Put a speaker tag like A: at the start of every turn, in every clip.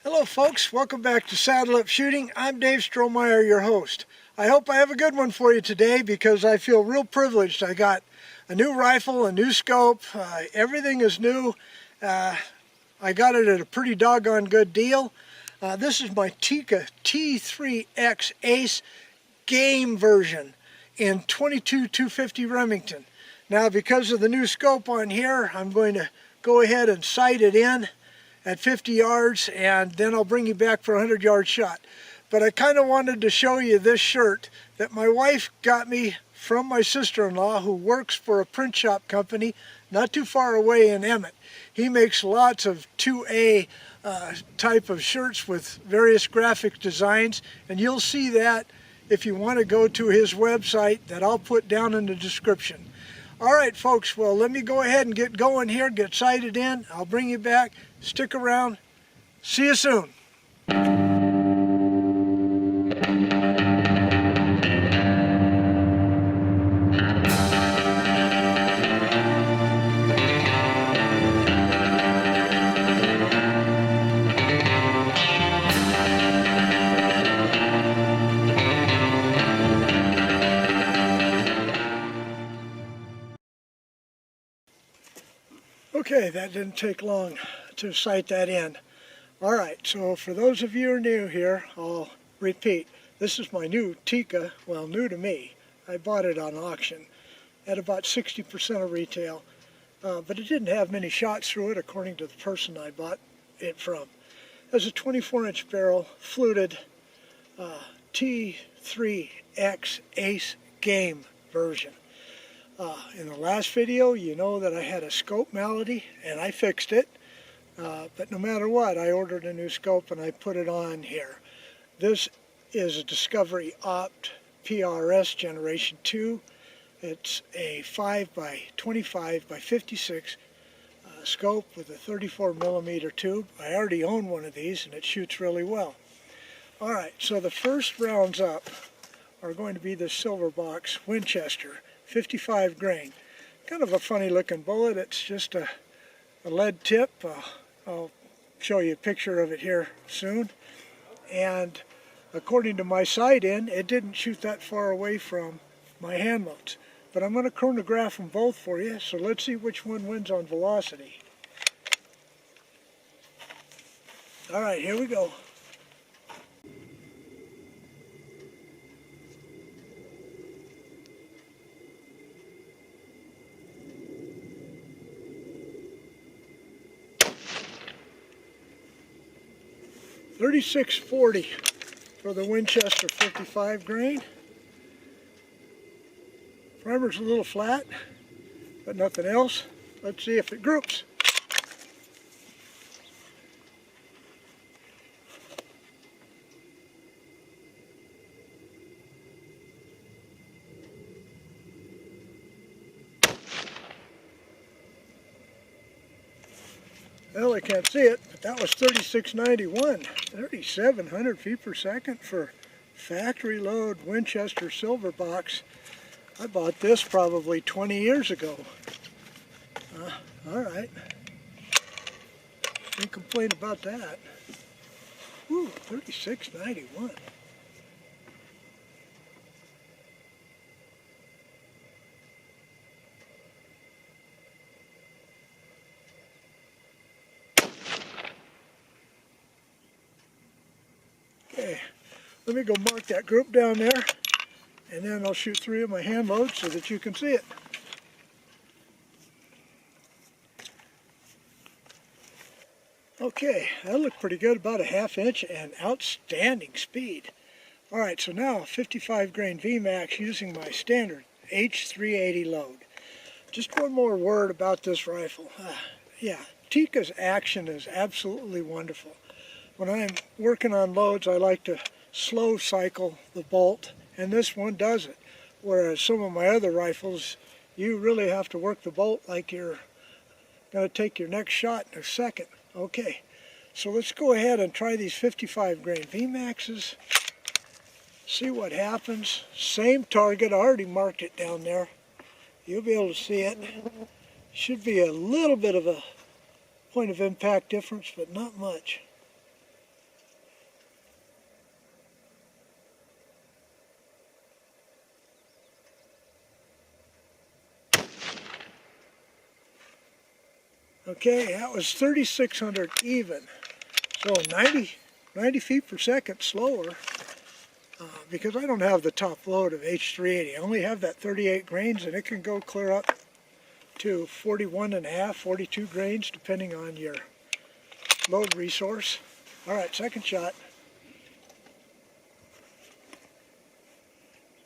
A: Hello folks, welcome back to Saddle Up Shooting. I'm Dave Strohmeyer, your host. I hope I have a good one for you today because I feel real privileged. I got a new rifle, a new scope, everything is new. I got it at a pretty doggone good deal. This is my TIKKA T3x ACE game version in 22-250 Remington. Now because of the new scope on here, I'm going to go ahead and sight it in at 50 yards, and then I'll bring you back for a 100-yard shot. But I kind of wanted to show you this shirt that my wife got me from my sister-in-law, who works for a print shop company not too far away in Emmett. He makes lots of 2A type of shirts with various graphic designs, and you'll see that if you want to go to his website that I'll put down in the description. Alright folks, well let me go ahead and get going here, get sighted in. I'll bring you back. Stick around. See you soon. Okay, that didn't take long to sight that in. Alright, so for those of you who are new here, I'll repeat. This is my new TIKKA, well, new to me. I bought it on auction at about 60% of retail, but it didn't have many shots through it according to the person I bought it from. It has a 24-inch barrel, fluted T3x ACE game version. In the last video, you know that I had a scope malady and I fixed it, but no matter what, I ordered a new scope and I put it on here. This is a Discovery Opt PRS Generation 2. It's a 5x25x56 scope with a 34mm tube. I already own one of these and it shoots really well. Alright, so the first rounds up are going to be the silver box Winchester 55 grain. Kind of a funny looking bullet. It's just a lead tip. I'll show you a picture of it here soon. And according to my sight in, it didn't shoot that far away from my hand loads. But I'm going to chronograph them both for you, so let's see which one wins on velocity. Alright, here we go. .3640 for the Winchester 55 grain. Primer's a little flat, but nothing else. Let's see if it groups. Well, I can't see it, but that was 3691, 3,700 feet per second for factory load Winchester silver box. I bought this probably 20 years ago. Alright, can't complain about that. Ooh, 3691. Okay, let me go mark that group down there, and then I'll shoot 3 of my hand loads so that you can see it. Okay, that looked pretty good, about a ½ inch and outstanding speed. Alright, so now 55 grain VMAX using my standard H380 load. Just one more word about this rifle. Yeah, TIKKA's action is absolutely wonderful. When I'm working on loads, I like to slow cycle the bolt, and this one does it. Whereas some of my other rifles, you really have to work the bolt like you're going to take your next shot in a second. Okay, so let's go ahead and try these 55 grain VMAXs. See what happens. Same target, I already marked it down there. You'll be able to see it. Should be a little bit of a point of impact difference, but not much. Okay, that was 3,600 even. So 90 feet per second slower because I don't have the top load of H380. I only have that 38 grains, and it can go clear up to 41.5, 42 grains depending on your load resource. All right, second shot.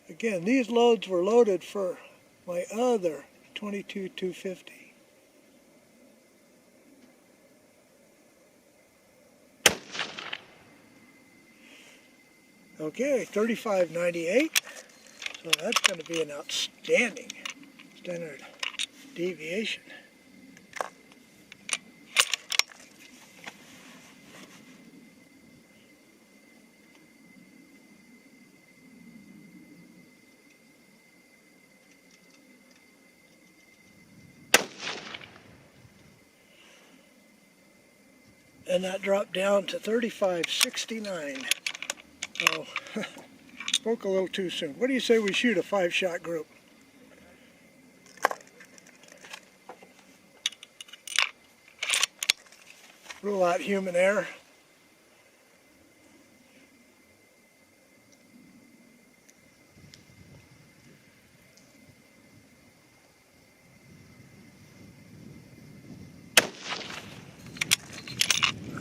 A: Again, these loads were loaded for my other 22-250. Okay, 35.98. So that's going to be an outstanding standard deviation. And that dropped down to 35.69. Oh, spoke a little too soon. What do you say we shoot a 5-shot group? Rule out human error.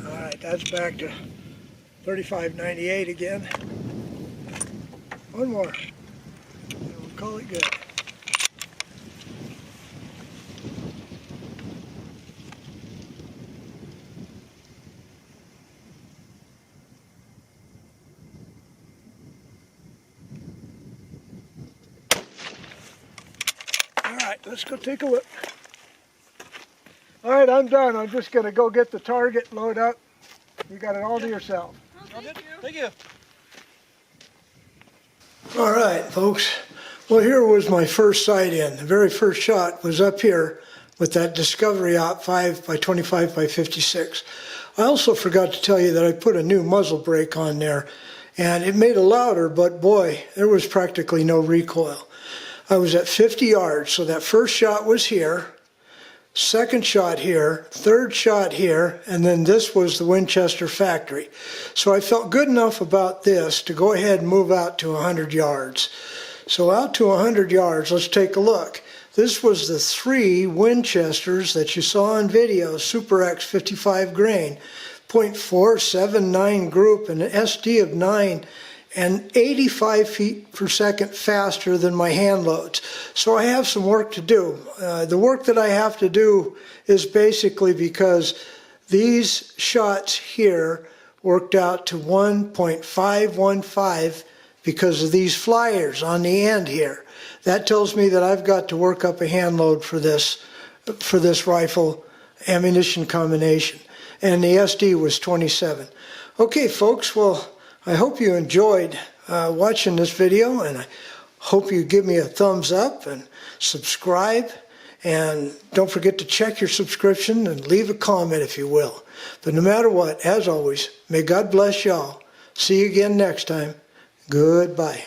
A: Alright, that's back to 35.98 again. One more. And we'll call it good. Alright, let's go take a look. Alright, I'm done. I'm just going to go get the target, load up. You got it all to yourself.
B: Thank you.
A: All right, folks. Well, here was my first sight in. The very first shot was up here with that Discovery Op 5x25x56. I also forgot to tell you that I put a new muzzle brake on there, and it made it louder, but boy, there was practically no recoil. I was at 50 yards, so that first shot was here. Second shot here, third shot here, and then this was the Winchester factory. So I felt good enough about this to go ahead and move out to 100 yards. So out to 100 yards, let's take a look. This was the 3 Winchesters that you saw on video, Super X 55 grain, .479 group, and an SD of 9, and 85 feet per second faster than my hand loads. So I have some work to do. The work that I have to do is basically because these shots here worked out to 1.515 because of these flyers on the end here. That tells me that I've got to work up a hand load for this rifle ammunition combination. And the SD was 27. Okay, folks, well, I hope you enjoyed watching this video, and I hope you give me a thumbs up and subscribe, and don't forget to check your subscription and leave a comment if you will. But no matter what, as always, may God bless y'all. See you again next time. Goodbye.